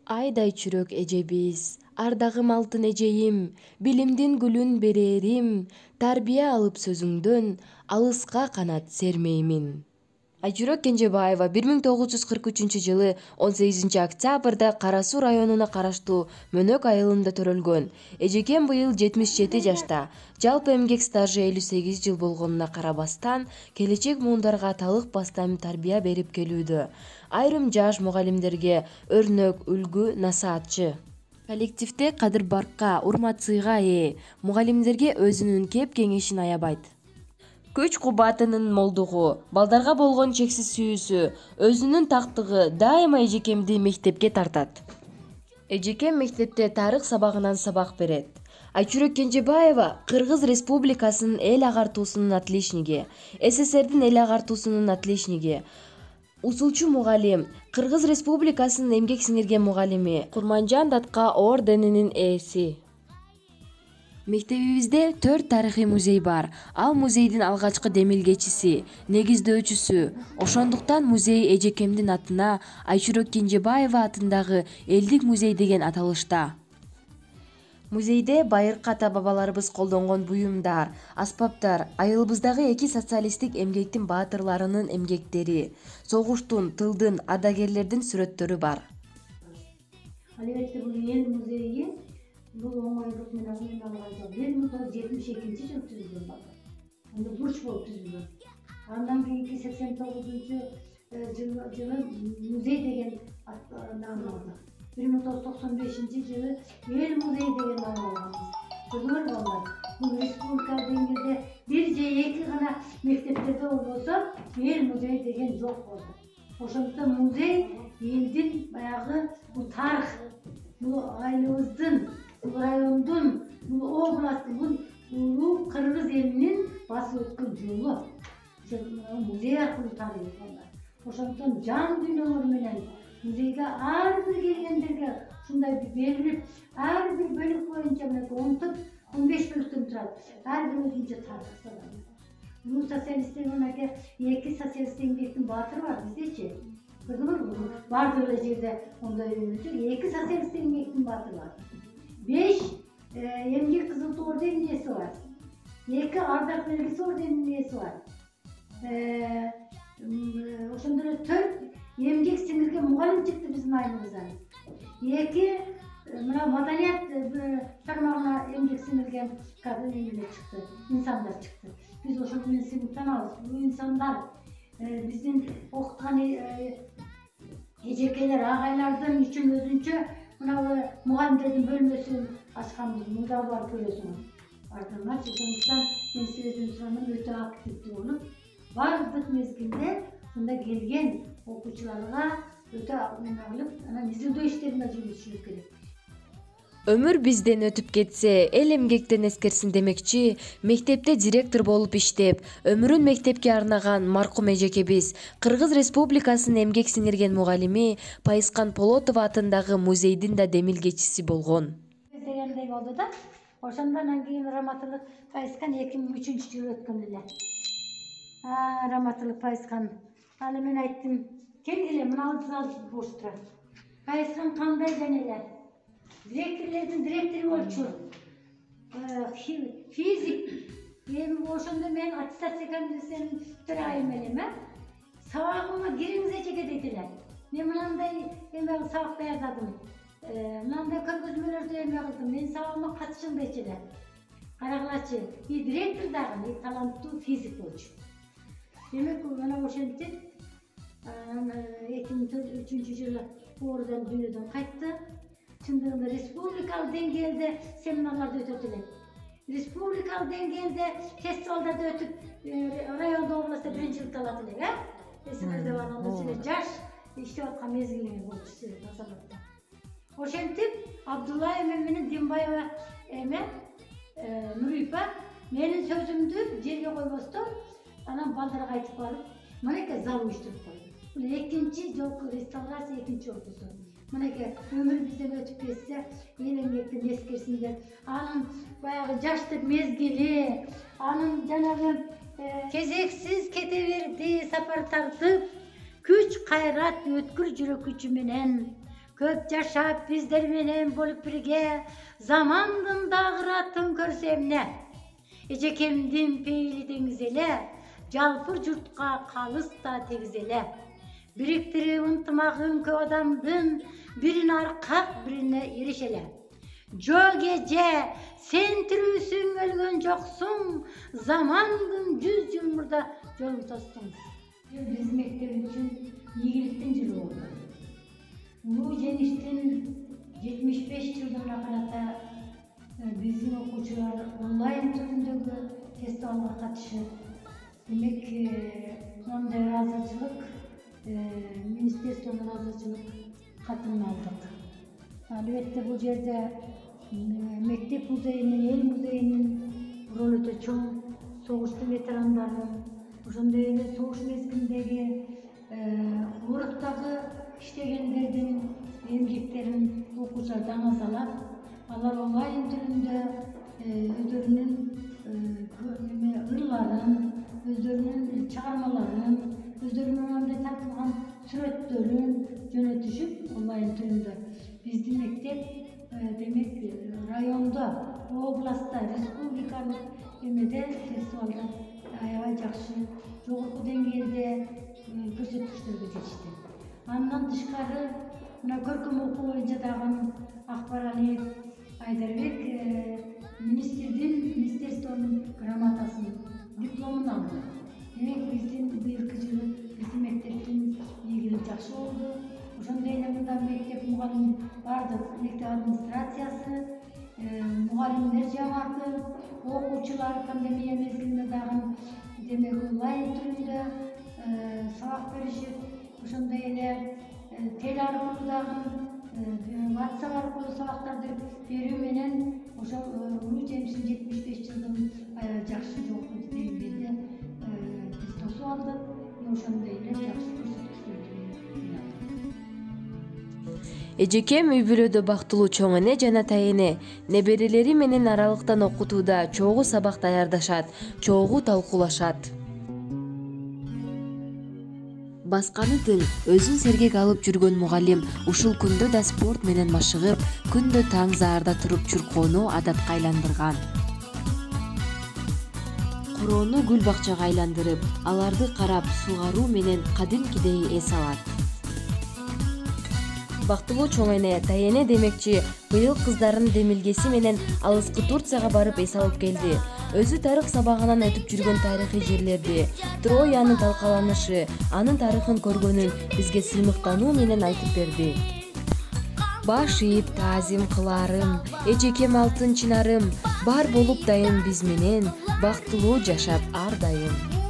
Айдай чүрөк эжебиз, ардагым алтын эжейим, билимдин гүлүн берерим, тарбия алып сөзүңдөн, алыска канат сермеймин. Айчүрөк Кенжебаева 1943-жылы 18-октябрда Кара Суу районуна караштуу Мөнөк айылында төрөлгөн. Эжекем быйыл 77 жашта. Жалпы эмгек стажы 58 жыл болгонуна карабастан, келечек муундарга талыкпастан тарбия берип келүүдө. Айрым жаш мугалимдерге өрнөк, үлгү, насаатчы. Коллективде кадыр баркка, урмат сыйга ээ, мугалимдерге өзүнүн кеп кеңешин аябайт. Күч кубатынын молдугу, балдарга болгон чексиз сүйүүсү, өзүнүн тактыгы дайыма эжекемди мектепке тартат. Эжекем мектепте тарых сабагынан сабак берет. Айчүрөк Кенжебаева Кыргыз Республикасынын эл агартуусунун отличниги, СССРдин эл агартуусунун отличниги, усулчу мугалим, Кыргыз Республикасынын эмгек сиңирген мугалими, Курманжан Датка орденинин ээси. Мектебибизде 4 тарыхый музей бар. Ал музейдин алгачкы демилгечиси, негиздөөчүсү. Ошондуктан музей эжекемдин атына Айчүрөк Кенжебаева атындагы элдик музей деген аталышта. Музейде байыркы ата-бабаларыбыз колдонгон буюмдар, аспаптар, айылыбыздагы 2 социалисттик эмгектин баатырларынын эмгектери, согуштун, тылдын, ардагерлердин сүрөттөрү бар. Албетте бул эл музейи бул оңойлук менен алган жок. 1972 жылы түзүлгөн балдар. Анда бурч болуп түзүлгөн. Андан кийинки 89 жылы музей деген атын алды. 1995 жылы эл музей деген ат алганбыз. Көрдүңөр балдар. Бул республика деңгээлде 1 же 2 гана мектептерде болбосо, эл музей деген жок болду. Ошондуктан музей элдин баягы бул тарых, бул айылыбыздын, бул райондун, бул областтын, бул улуу кыргыз элинин басып өткөн жолу. Музей аркылуу тарыйбыз балдар. Ошондуктан жан дүйнөлөр менен музейге ар бир келгендерге ушундай берилип, ар бир бөлүк боюнча 10-15 бөлүктөн турат. Ар бир өзүнчө тарых салат. Бул социалисттер мынакей 2 социалист эмгектин баатыры бар биздечи. Көрдүңөрбү? Бардык эле жерде ондай 2 социалист эмгектин баатыры бар. 5 эмгек кызыл ту орденинин ээси бар. 2 ардак белгиси орденинин ээси бар. Ошондой эле 4 эмгек сиңирген мугалим чыкты биздин айылыбыздан. 2 мына маданият тармагына эмгек сиңирген кадрлар чыкты, инсандар чыкты. Биз ошол менен сыйынтабыз. Бул инсандар биздин окуткан эжекелер, агайлардын үчүн өзүнчө мына мугалимдердин бөлмөсүн ачканбыз. Мында бар көрөсүңөр. Артыңарчы ошондуктан мен сиздин сураным өтө активдүү болуп, бардык мезгилде мында келген окуучуларга өтө кылып, анан изилдөө иштерине жүрүшүш керек. Өмүр бизден өтүп кетсе, эл эмгектен эскерсин демекчи, мектепте директор болуп иштеп, өмүрүн мектепке арнаган маркум эжекебиз Кыргыз Республикасынын эмгек сиңирген мугалими Пайыскан Полотова атындагы музейдин да демилгечиси болгон. Дегендей болду да. Ошондон кийин Раматылык Пайыскан 2003-жылы өткөн эле. Раматылык Пайыскан. Аны мен айттым, келгиле, мына зал бош турат. Пайыскан кандай денелер? Директорлердин директору болчу. Физик. Эми ошондо мен аттестация комиссиясынын төрайымы элем, сабагыма кириңиз эчеге дейдилер. Мен мынандай эме сабак даярдадым. Мынандай көргөзмөлөрдү эме кылдым. Мен сабагыма катышың дейчилер. Карагылачы, директор дагы таланттуу физик болчу. Демек, мына ошентип 2003-жылы орден дүйнөдөн кайтты. Чындыгында республикалык деңгээлде семинарларды өтөт элек. Республикалык деңгээлде фестивалдарды өтүп, райондо областта биринчиликти алат элек, Эсиңизде бар, анда силер жаш иштеп аткан мезгилиңиз болчу силер Азаматта. Ошентип, Абдуллаева менен Дембаева Нурипа менин сөзүмдү жерге койбостон, анан балдарга айтып барып, мынакей зал уюштуруп койду. Бул экинчи жолку реставрация, экинчи ортосу. Мынакей өмүр бизден өтүп кетсе, эл эмгектен эскерсиндер. Анын баягы жаштык мезгили, анын жанагы кезексиз кете берди, сапар тартып, күч кайрат өткүр жүрөк күчү менен Көп жашап биздер менен болуп бирге, замандын дагыратын көрсемне. Эжекемдин пейили деңиз эле, жалпыр журтка калыс да тегиз эле. Бириктирип ынтымагын көп адамдын, бирине аркак, бирине эриш эле. Жок эже, сен тирүүсүң, өлгөн жоксуң, замандын 100 жыл мурда жолун тостуң. Биз мектеп үчүн ийгиликтин жылы болду. Улуу жеңиштин 75 жылдыгына карата биздин окуучулар онлайн түрүндөгү фестивалга катышып, демек мындай ыраазычылык, министерствонун ыраазычылык катын алдык. Албетте бул жерде мектеп музейинин, эл музейинин ролу өтө чоң. Согуштун ветерандарын, ошондой эле согуш мезгилиндеги урактагы иштегендердин эмгектерин окуучулар даңазалап, алар онлайн түрүндө өздөрүнүн ырларын, өздөрүнүн чыгармаларын, өздөрүнүн андай тартылган сүрөттөрүн жөнөтүшүп онлайн түрүндө. Биздин мектеп демек райондо, областта, республикалык эмеде фестивалда аябай жакшы, жогорку деңгээлде көрсөткүчтөргө жетишти. Андан тышкары мына көркөм окуу боюнча дагы Акбарали Айдарбек министерствонун грамотасын, дипломун алды. Демек биздин быйылкы жылы биздин мектептин ийгилиги жакшы болду. Ошондой эле мында мектеп мугалим бардык, мектеп администрациясы, мугалимдер жамааты, окуучулар пандемия мезгилинде дагы демек онлайн түрүндө сабак беришип, ошондой эле теле аркылуу дагы, WhatsApp аркылуу сабактарды берүү менен ошо улуу жеңиштин 75 жылдыгын аябай жакшы жогорку деңгээлде биз тосуп алдык. Ошондой эле жакшы көрсөткүчтөрдү. Эжекем үй бүлөдө бактылуу чоң эне жана тайене неберелери менен аралыктан окутууда чогуу сабак даярдашат, чогуу талкуулашат. Басканы тың өзүн сергек алып жүргөн мугалим ушул күндө да спорт менен машыгып, күндө таң заарда туруп чуркоону адатка айландырган. Короону гүл бакчага айландырып, аларды карап, сугаруу менен кадимкидей эс алат. Бактылуу чоң эне тайене демекчи быйыл кыздардын демилгеси менен алыскы Турцияга барып эс алып келди. Өзү тарых сабагынан өтүп жүргөн тарыхый жерлерди, Трояны талкаланышы, анын тарыхын көргөнүн бизге сыймыктануу менен айтып берди. Баш ийип таазим кыларым, эжекем алтын чынарым, бар болуп дайым биз менен, бактылуу жашап ар дайым.